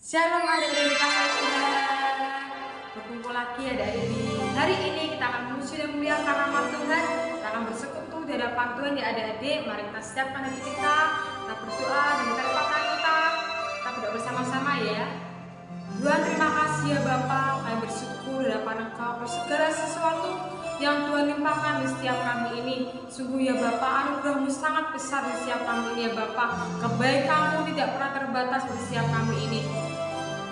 Shalom adik-adik kasih Tuhan. Berkumpul lagi adik-adik di hari ini kita akan memuji dan memuliakan nama Tuhan. Kita akan bersekutu di hadapan Tuhan ya adik-adik. Mari kita siapkan hati kita berdoa dan kita lipatkan kita berdoa bersama-sama ya. Tuhan terima kasih ya Bapa, kami bersyukur di hadapan Engkau atas segala sesuatu yang Tuhan limpahkan di setiap kami ini. Sungguh ya Bapa, anugerah-Mu sangat besar di setiap kami ini ya Bapa. Kebaikan-Mu tidak pernah terbatas di setiap kami ini.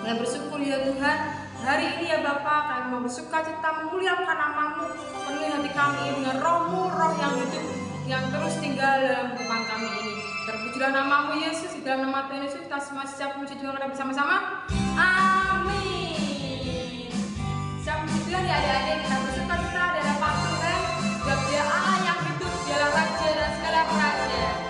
Kami bersyukur ya Tuhan, hari ini ya Bapa, kami mau bersuka cita memuliakan nama-Mu. Penuhi hati kami dengan roh-Mu, roh yang hidup, yang terus tinggal dalam kehidupan kami ini. Terpujilah nama-Mu Yesus, di dalam nama Tuhan Yesus kita semua siap memuji Tuhan bersama-sama. Amin. Siap memuji Tuhan ya adik-adik, kita bersuka cita di hadapan Tuhan. Sebab Dia Allah yang hidup, Dialah Raja dan segala raja.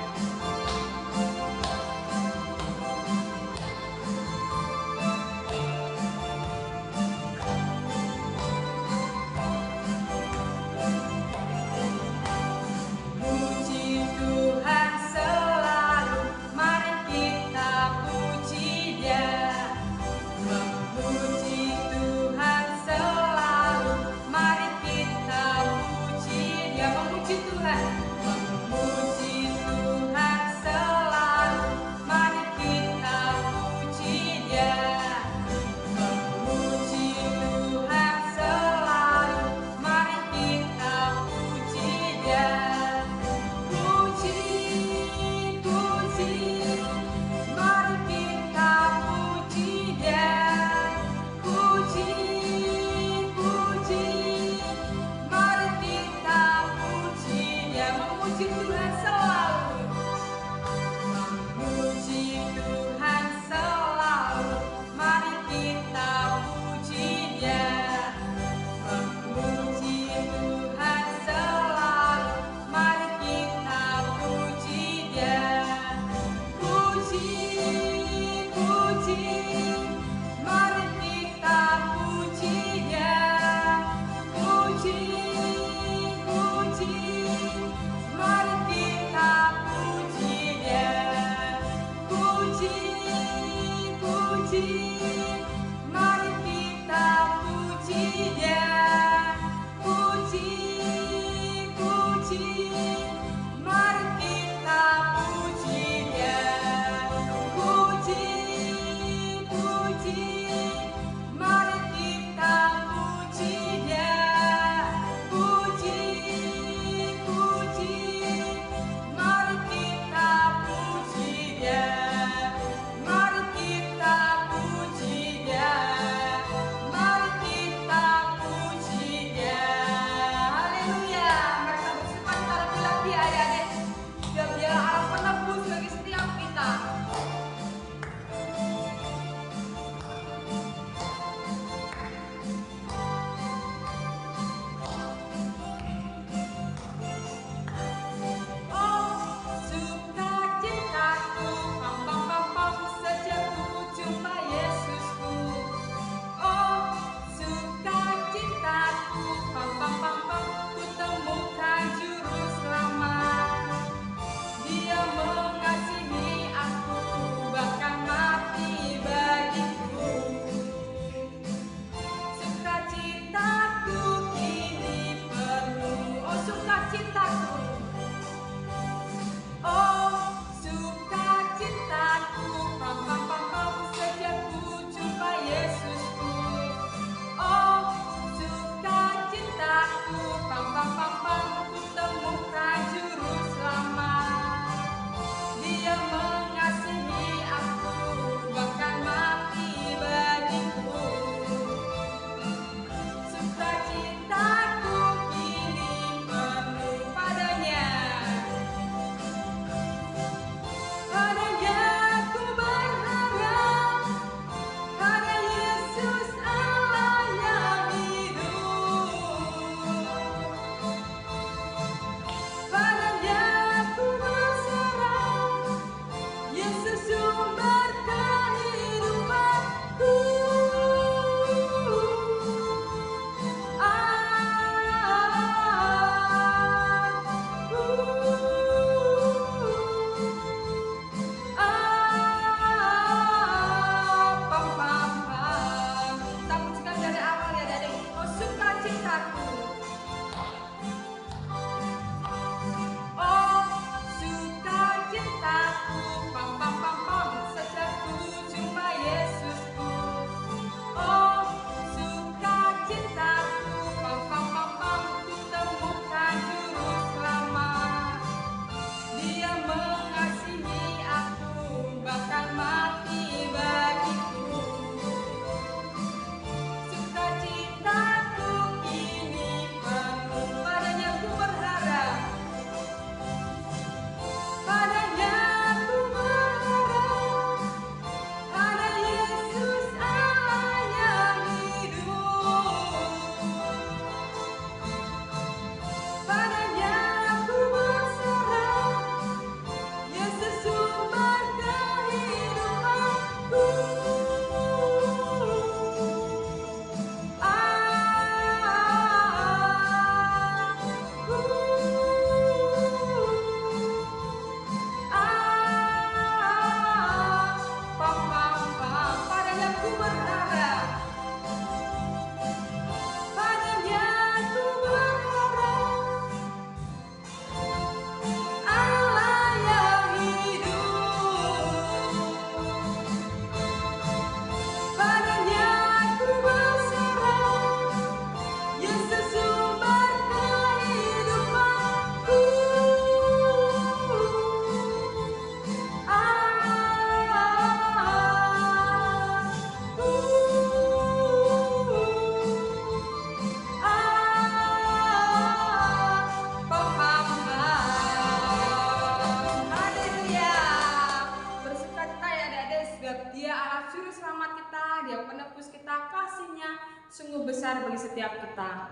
Dia penebus kita, kasih-Nya sungguh besar bagi setiap kita.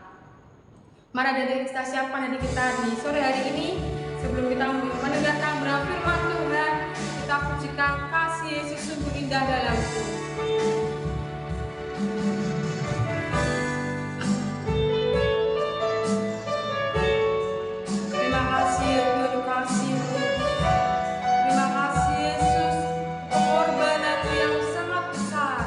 Mari adik-adik kita siapkan hati kita di sore hari ini. Sebelum kita mendengarkan berapa firman Tuhan, kita pujikan kasih Yesus sungguh indah dalamku. Terima kasih ya Tuhan, kasih-Mu. Terima kasih Yesus, pengorbanan yang sangat besar.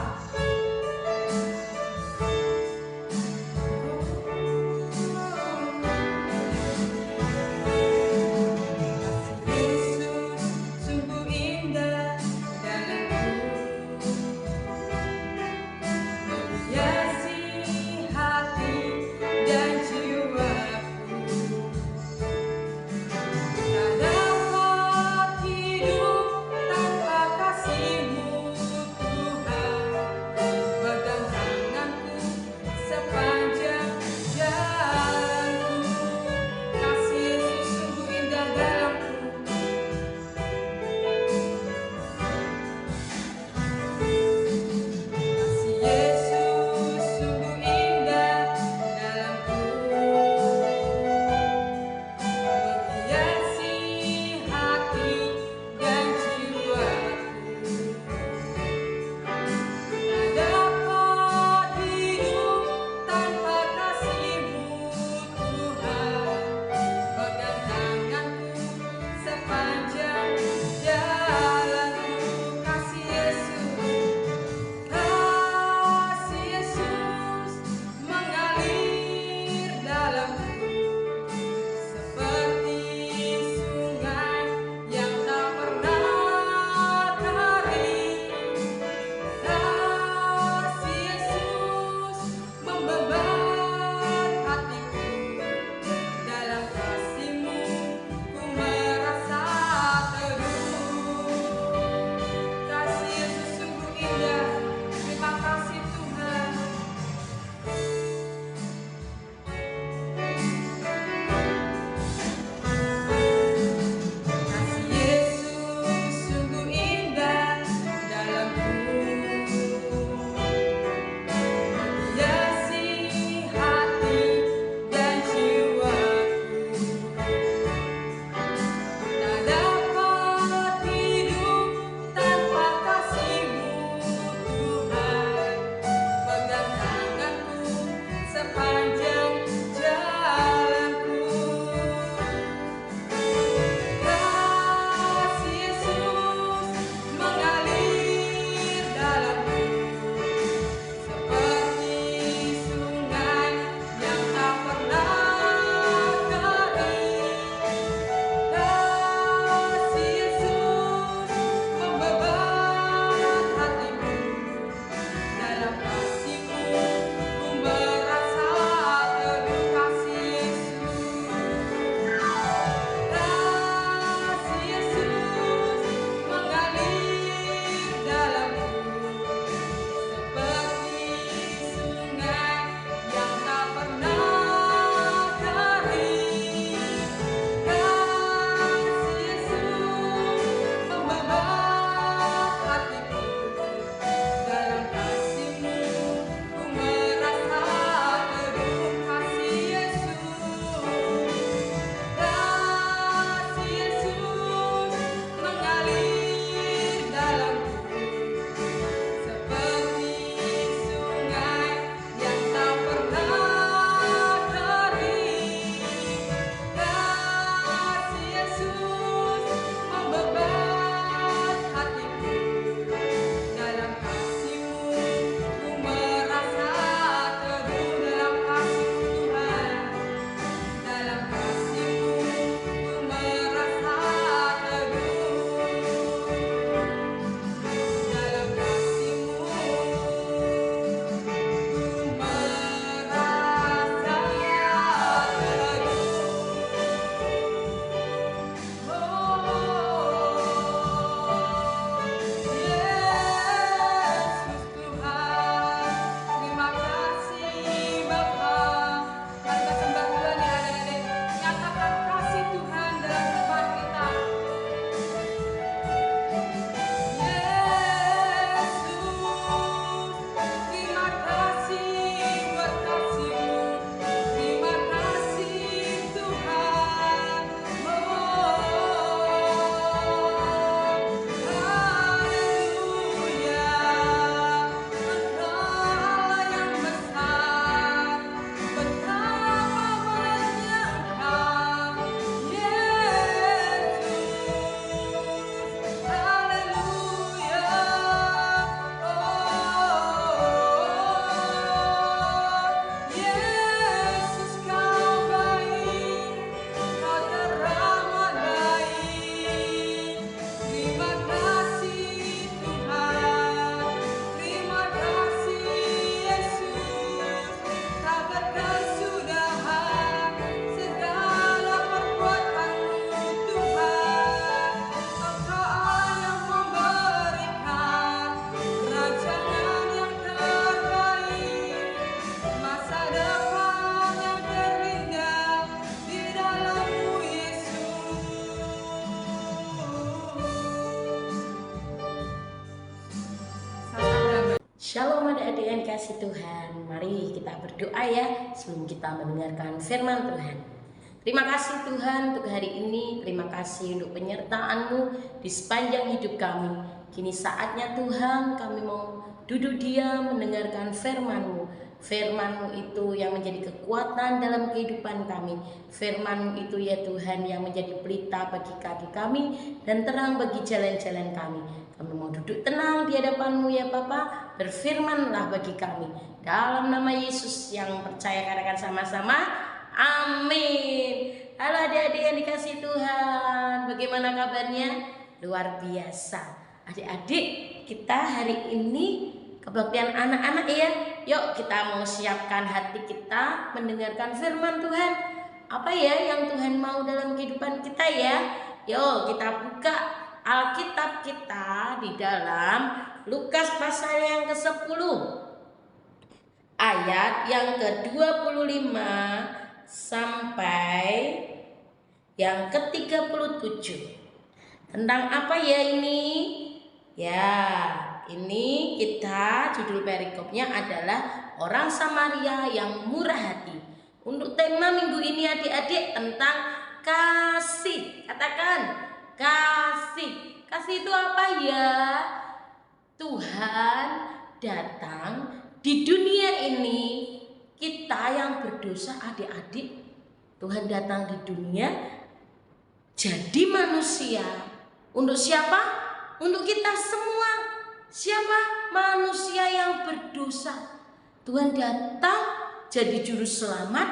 Kasih Yesus sungguh indah dalamku. Shalom adik-adik yang dikasih Tuhan. Mari kita berdoa ya sebelum kita mendengarkan firman Tuhan. Terima kasih Tuhan untuk hari ini. Terima kasih untuk penyertaan-Mu di sepanjang hidup kami. Kini saatnya Tuhan kami mau duduk diam mendengarkan firman-Mu. Firman-Mu itu yang menjadi kekuatan dalam kehidupan kami. Firman-Mu itu ya Tuhan yang menjadi pelita bagi kaki kami dan terang bagi jalan-jalan kami. Kami mau duduk tenang di hadapan-Mu ya Bapa. Berfirmanlah bagi kami. Dalam nama Yesus yang percaya katakan sama-sama. Amin. Halo adik-adik yang dikasih Tuhan. Bagaimana kabarnya? Luar biasa. Adik-adik, kita hari ini kebaktian anak-anak ya. Yuk kita mau siapkan hati kita mendengarkan firman Tuhan. Apa ya yang Tuhan mau dalam kehidupan kita ya? Yuk kita buka Alkitab kita di dalam Lukas pasal yang ke-10 ayat yang ke-25 sampai yang ke-37. Tentang apa ya ini? Ya, ini kita judul perikopnya adalah orang Samaria yang murah hati. Untuk tema minggu ini adik-adik tentang kasih. Katakan kasih. Kasih itu apa ya? Tuhan datang di dunia ini, kita yang berdosa adik-adik, Tuhan datang di dunia jadi manusia. Untuk siapa? Untuk kita semua. Siapa? Manusia yang berdosa. Tuhan datang jadi juru selamat.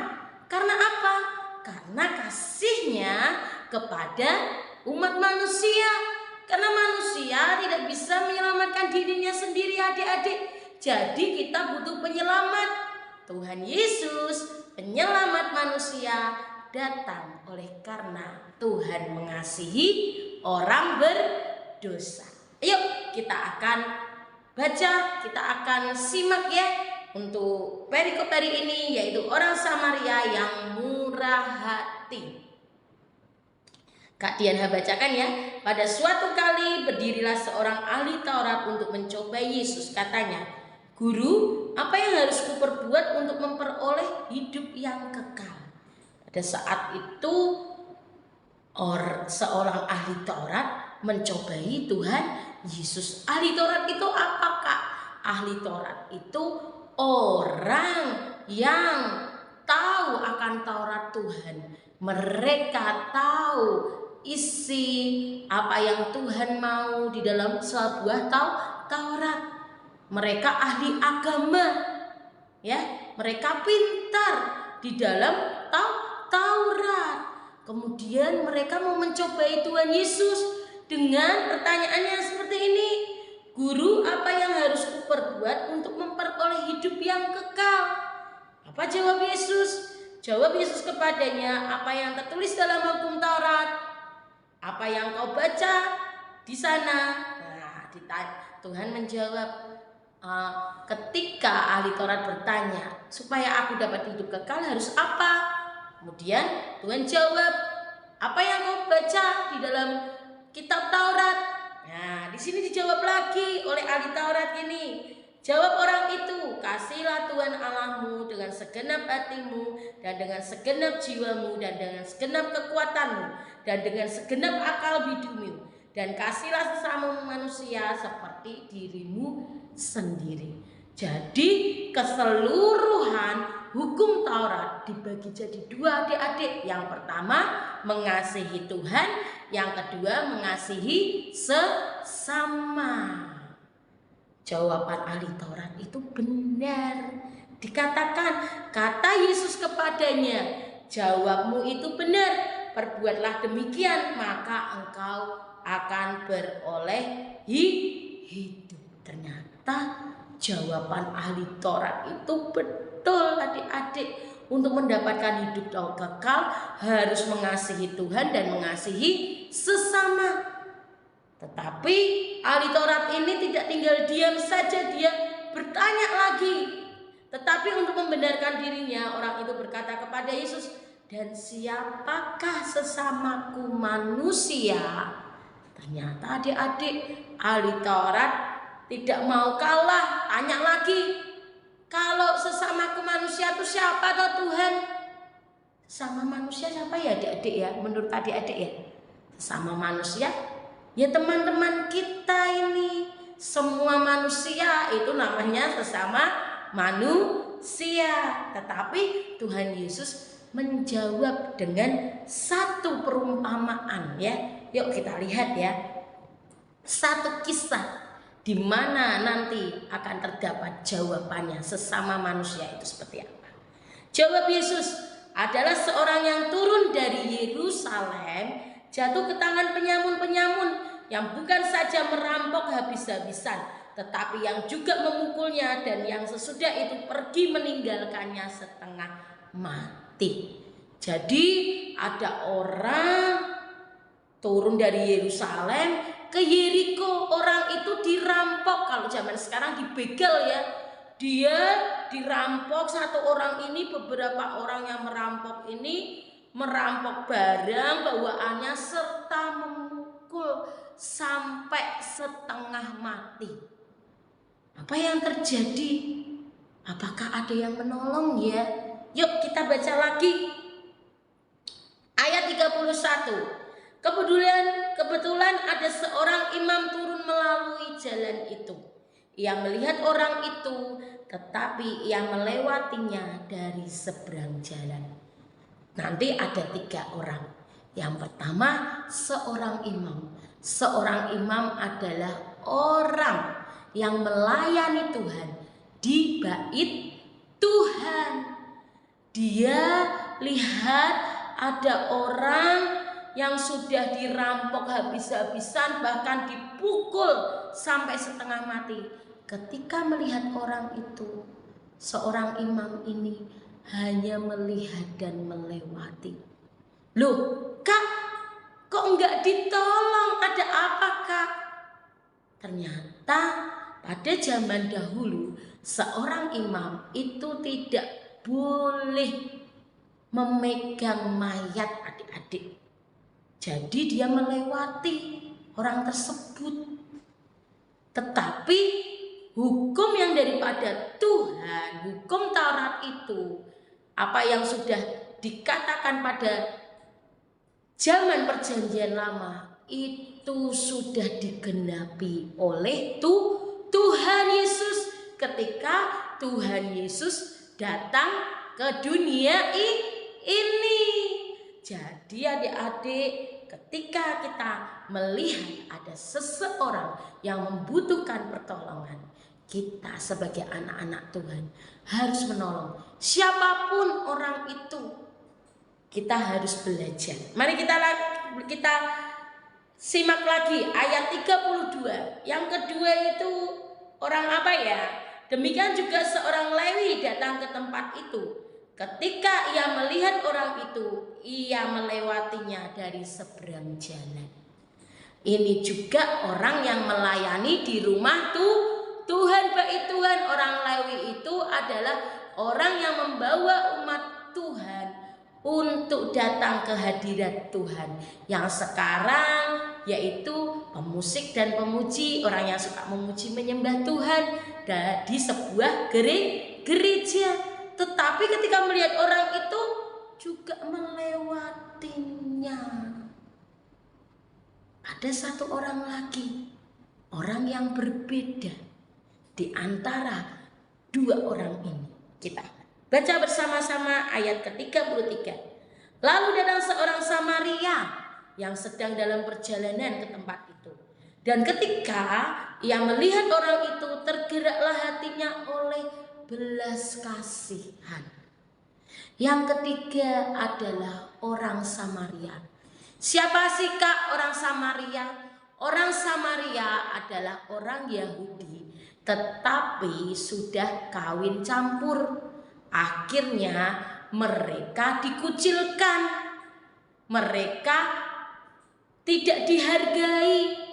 Karena apa? Karena kasihnya kepada umat manusia. Karena manusia tidak bisa menyelamatkan dirinya sendiri adik-adik. Jadi kita butuh penyelamat. Tuhan Yesus penyelamat manusia datang oleh karena Tuhan mengasihi orang berdosa. Ayo kita akan baca, kita akan simak ya untuk perikop hari ini, yaitu orang Samaria yang murah hati. Kak Diana bacakan ya. Pada suatu kali berdirilah seorang ahli Taurat untuk mencoba Yesus. Katanya, "Guru, apa yang harus kuperbuat untuk memperoleh hidup yang kekal?" Pada saat itu seorang ahli Taurat mencobai Tuhan Yesus. Ahli Taurat itu apa Kak? Ahli Taurat itu orang yang tahu akan Taurat Tuhan. Mereka tahu isi apa yang Tuhan mau di dalam sebuah Taurat. Mereka ahli agama, ya, mereka pintar di dalam Taurat. Kemudian mereka mau mencobai Tuhan Yesus dengan pertanyaannya seperti ini, "Guru, apa yang harus kuperbuat untuk memperoleh hidup yang kekal?" Apa jawab Yesus? Jawab Yesus kepadanya, "Apa yang tertulis dalam hukum Taurat? Apa yang kau baca di sana?" Nah, Tuhan menjawab, ketika ahli Taurat bertanya, "Supaya aku dapat hidup kekal harus apa?" Kemudian Tuhan jawab, "Apa yang kau baca di dalam kitab Taurat?" Nah, di sini dijawab lagi oleh ahli Taurat ini. Jawab orang itu, "Kasihlah Tuhan Allahmu dengan segenap hatimu dan dengan segenap jiwamu dan dengan segenap kekuatanmu dan dengan segenap akal budimu, dan kasihlah sesama manusia seperti dirimu sendiri." Jadi keseluruhan hukum Taurat dibagi jadi dua adik-adik. Yang pertama mengasihi Tuhan, yang kedua mengasihi sesama. Jawaban ahli Taurat itu benar. Dikatakan, kata Yesus kepadanya, "Jawabmu itu benar, perbuatlah demikian, maka engkau akan beroleh hidup." Ternyata jawaban ahli Taurat itu betul adik-adik. Untuk mendapatkan hidup kekal harus mengasihi Tuhan dan mengasihi sesama. Tetapi ahli Taurat ini tidak tinggal diam saja, dia bertanya lagi. Tetapi untuk membenarkan dirinya, orang itu berkata kepada Yesus, "Dan siapakah sesamaku manusia?" Ternyata adik-adik, ahli Taurat tidak mau kalah, tanya lagi, kalau sesamaku manusia itu siapa toh Tuhan? Sama manusia siapa ya adik-adik ya? Menurut adik-adik ya? Sesama manusia ya teman-teman kita ini. Semua manusia itu namanya sesama manusia. Tetapi Tuhan Yesus menjawab dengan satu perumpamaan ya. Yuk kita lihat ya. Satu kisah di mana nanti akan terdapat jawabannya sesama manusia itu seperti apa. Jawab Yesus, adalah seorang yang turun dari Yerusalem, jatuh ke tangan penyamun-penyamun yang bukan saja merampok habis-habisan, tetapi yang juga memukulnya, dan yang sesudah itu pergi meninggalkannya setengah mati. Jadi ada orang turun dari Yerusalem ke Yeriko. Orang itu dirampok, kalau zaman sekarang dibegal ya. Dia dirampok, satu orang ini, beberapa orang yang merampok ini merampok barang bawaannya serta memukul sampai setengah mati. Apa yang terjadi? Apakah ada yang menolong ya? Yuk kita baca lagi ayat 31. Kebetulan ada seorang imam turun melalui jalan itu. Ia melihat orang itu, tetapi ia melewatinya dari seberang jalan. Nanti ada 3 orang. Yang pertama seorang imam. Seorang imam adalah orang yang melayani Tuhan di bait Tuhan. Dia lihat ada orang yang sudah dirampok habis-habisan, bahkan dipukul sampai setengah mati. Ketika melihat orang itu, seorang imam ini hanya melihat dan melewati. Loh, Kak, kok enggak ditolong? Ada apa, Kak? Ternyata pada zaman dahulu seorang imam itu tidak boleh memegang mayat adik-adik. Jadi dia melewati orang tersebut. Tetapi hukum yang daripada Tuhan, hukum Taurat itu, apa yang sudah dikatakan pada zaman perjanjian lama, itu sudah digenapi oleh Tuhan Yesus ketika Tuhan Yesus datang ke dunia ini. Jadi adik-adik, ketika kita melihat ada seseorang yang membutuhkan pertolongan, kita sebagai anak-anak Tuhan harus menolong siapapun orang itu. Kita harus belajar. Mari kita simak lagi ayat 32. Yang kedua itu orang apa ya? Demikian juga seorang Lewi datang ke tempat itu. Ketika ia melihat orang itu, ia melewatinya dari seberang jalan. Ini juga orang yang melayani di rumah Tuhan, bait Tuhan. Orang Lewi itu adalah orang yang membawa umat Tuhan untuk datang ke hadirat Tuhan. Yang sekarang yaitu pemusik dan pemuji, orang yang suka memuji menyembah Tuhan di sebuah gereja. Tetapi ketika melihat orang itu juga melewatinya. Ada satu orang lagi, orang yang berbeda di antara 2 orang ini. Kita baca bersama-sama ayat ke-33. Lalu datang seorang Samaria yang sedang dalam perjalanan ke tempat itu. Dan ketika ia melihat orang itu, tergeraklah hatinya oleh belas kasihan. Yang ketiga adalah orang Samaria. Siapa sih Kak orang Samaria? Orang Samaria adalah orang Yahudi, tetapi sudah kawin campur. Akhirnya mereka dikucilkan. Mereka tidak dihargai.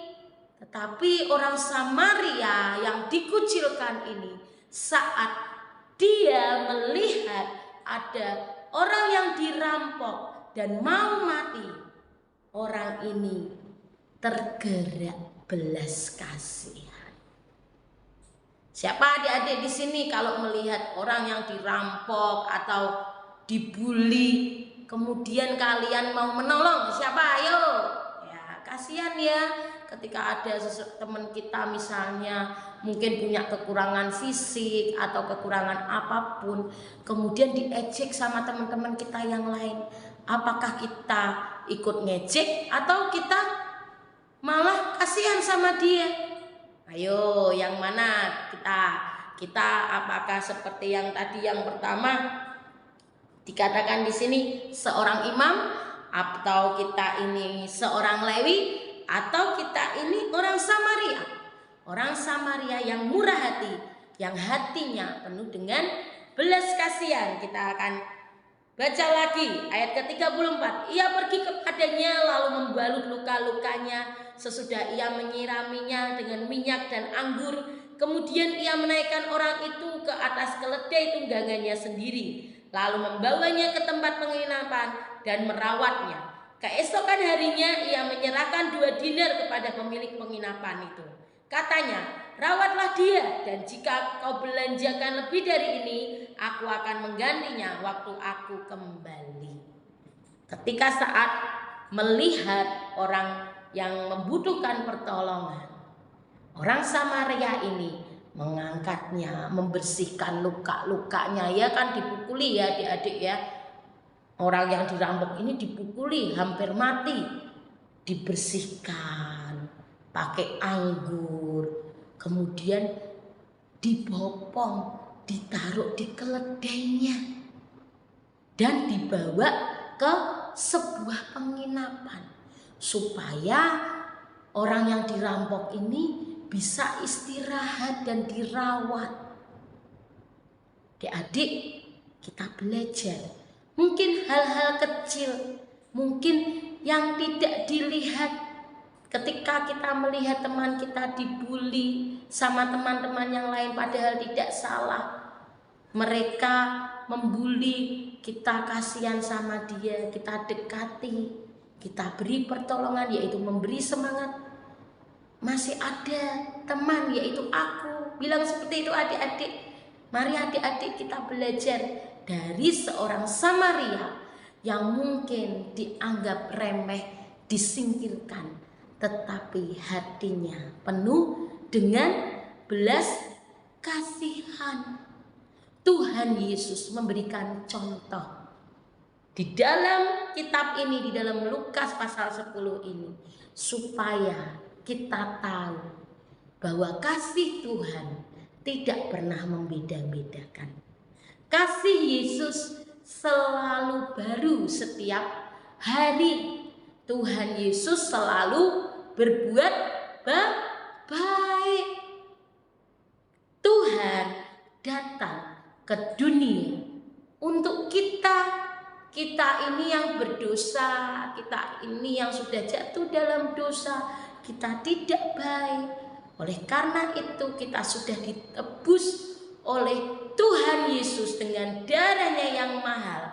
Tetapi orang Samaria yang dikucilkan ini, saat dia melihat ada orang yang dirampok dan mau mati, orang ini tergerak belas kasihan. Siapa adik-adik di sini kalau melihat orang yang dirampok atau dibully, kemudian kalian mau menolong? Siapa? Ayo. Ya, kasihan ya ketika ada teman kita misalnya mungkin punya kekurangan fisik atau kekurangan apapun, kemudian diejek sama teman-teman kita yang lain. Apakah kita ikut ngejek atau kita malah kasihan sama dia? Ayo, yang mana kita apakah seperti yang tadi yang pertama dikatakan di sini seorang imam, atau kita ini seorang Lewi, atau kita ini orang Samaria? Orang Samaria yang murah hati, yang hatinya penuh dengan belas kasihan. Kita akan baca lagi ayat ke-34. Ia pergi kepadanya lalu membalut luka-lukanya. Sesudah ia menyiraminya dengan minyak dan anggur, kemudian ia menaikkan orang itu ke atas keledai tunggangannya sendiri, lalu membawanya ke tempat penginapan dan merawatnya. Keesokan harinya ia menyerahkan 2 dinar kepada pemilik penginapan itu. Katanya, rawatlah dia, dan jika kau belanjakan lebih dari ini, aku akan menggantinya waktu aku kembali. Ketika saat melihat orang yang membutuhkan pertolongan, orang Samaria ini mengangkatnya, membersihkan luka-lukanya. Ya kan dipukuli ya adik-adik ya. Orang yang dirampok ini dipukuli hampir mati, dibersihkan pakai anggur, kemudian dibopong, ditaruh di keledainya dan dibawa ke sebuah penginapan supaya orang yang dirampok ini bisa istirahat dan dirawat. Adik-adik, kita belajar mungkin hal-hal kecil, mungkin yang tidak dilihat. Ketika kita melihat teman kita dibully sama teman-teman yang lain padahal tidak salah, mereka membuli, kita kasihan sama dia, kita dekati, kita beri pertolongan, yaitu memberi semangat. Masih ada teman, yaitu aku, bilang seperti itu adik-adik. Mari adik-adik kita belajar dari seorang Samaria yang mungkin dianggap remeh, disingkirkan, tetapi hatinya penuh dengan belas kasihan. Tuhan Yesus memberikan contoh di dalam kitab ini, di dalam Lukas pasal 10 ini, supaya kita tahu bahwa kasih Tuhan tidak pernah membeda-bedakan. Kasih Yesus selalu baru setiap hari. Tuhan Yesus selalu berbuat baik. Tuhan datang ke dunia untuk kita ini yang berdosa, kita ini yang sudah jatuh dalam dosa, kita tidak baik. Oleh karena itu kita sudah ditebus oleh Tuhan Yesus dengan darahnya yang mahal.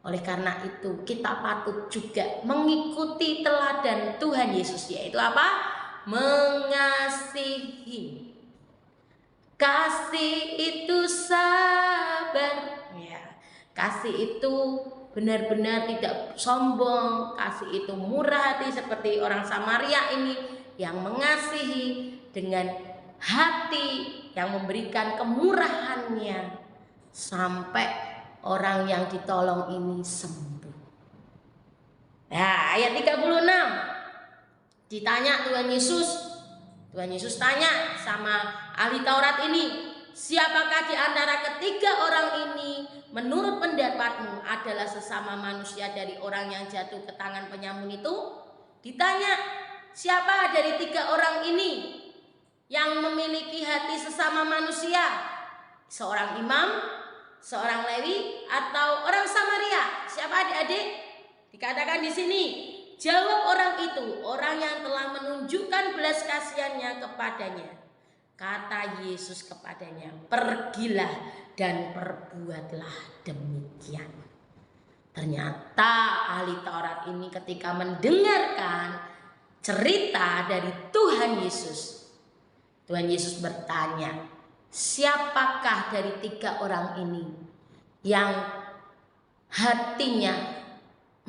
Oleh karena itu kita patut juga mengikuti teladan Tuhan Yesus, yaitu apa? Mengasihi. Kasih itu sabar. Ya, kasih itu benar-benar tidak sombong. Kasih itu murah hati seperti orang Samaria ini yang mengasihi dengan hati, yang memberikan kemurahannya sampai orang yang ditolong ini sembuh. Ya, ayat 36. Ditanya Tuhan Yesus tanya sama ahli Taurat ini, siapakah di antara ketiga orang ini menurut pendapatmu adalah sesama manusia dari orang yang jatuh ke tangan penyamun itu? Ditanya, siapa dari 3 orang ini yang memiliki hati sesama manusia? Seorang imam, seorang Lewi, atau orang Samaria? Siapa adik-adik? Dikatakan di sini, jawab orang itu, orang yang telah menunjukkan belas kasihannya kepadanya. Kata Yesus kepadanya, pergilah dan perbuatlah demikian. Ternyata ahli Taurat ini ketika mendengarkan cerita dari Tuhan Yesus bertanya, Siapakah dari 3 orang ini yang hatinya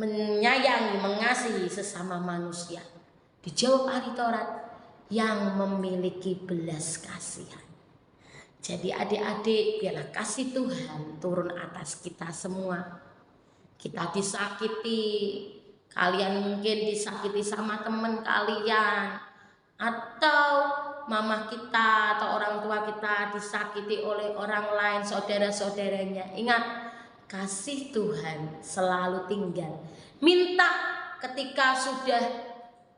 menyayangi, mengasihi sesama manusia? Dijawab ahli Taurat, yang memiliki belas kasihan. Jadi adik-adik, biarlah kasih Tuhan turun atas kita semua. Kita disakiti, kalian mungkin disakiti sama teman kalian, atau mama kita atau orang tua kita disakiti oleh orang lain, saudara-saudaranya. Ingat, kasih Tuhan selalu tinggal. Minta ketika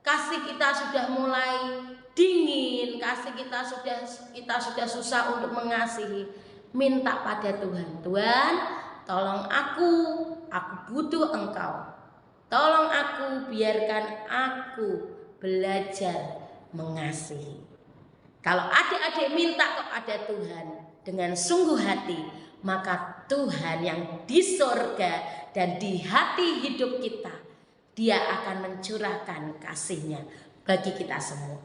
kasih kita sudah mulai dingin, kasih kita sudah susah untuk mengasihi, minta pada Tuhan. Tuhan, tolong aku butuh Engkau. Tolong aku, biarkan aku belajar mengasihi. Kalau adik-adik minta kepada Tuhan dengan sungguh hati, maka Tuhan yang di sorga dan di hati hidup kita, Dia akan mencurahkan kasih-Nya bagi kita semua.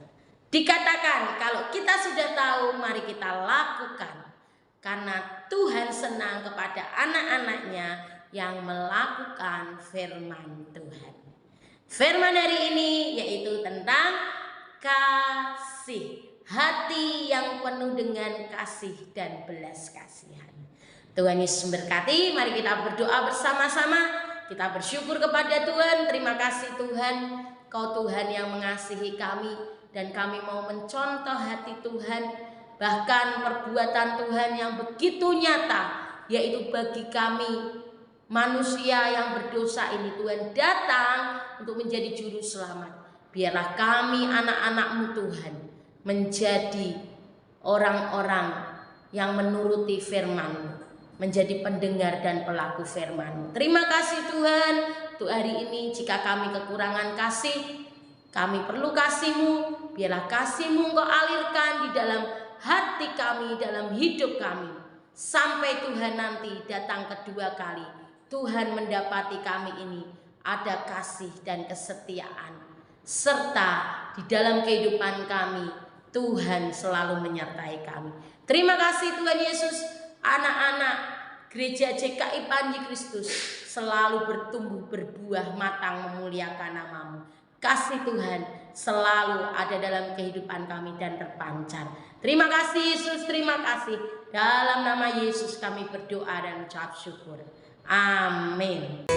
Dikatakan kalau kita sudah tahu, mari kita lakukan. Karena Tuhan senang kepada anak-anak-Nya yang melakukan firman Tuhan. Firman hari ini yaitu tentang kasih. Hati yang penuh dengan kasih dan belas kasihan. Tuhan Yesus memberkati. Mari kita berdoa bersama-sama. Kita bersyukur kepada Tuhan. Terima kasih Tuhan, Kau Tuhan yang mengasihi kami, dan kami mau mencontoh hati Tuhan. Bahkan perbuatan Tuhan yang begitu nyata, yaitu bagi kami manusia yang berdosa ini, Tuhan datang untuk menjadi juru selamat. Biarlah kami anak-anak-Mu Tuhan menjadi orang-orang yang menuruti firman-Mu, menjadi pendengar dan pelaku firman. Terima kasih Tuhan untuk hari ini. Jika kami kekurangan kasih, kami perlu kasih-Mu. Biarlah kasih-Mu Engkau alirkan di dalam hati kami, dalam hidup kami, sampai Tuhan nanti datang kedua kali. Tuhan mendapati kami ini ada kasih dan kesetiaan, serta di dalam kehidupan kami Tuhan selalu menyertai kami. Terima kasih Tuhan Yesus. Anak-anak Gereja JKI Panji Kristus selalu bertumbuh, berbuah, matang, memuliakan nama-Mu. Kasih Tuhan selalu ada dalam kehidupan kami dan terpancar. Terima kasih Yesus, terima kasih. Dalam nama Yesus kami berdoa dan ucap syukur. Amin.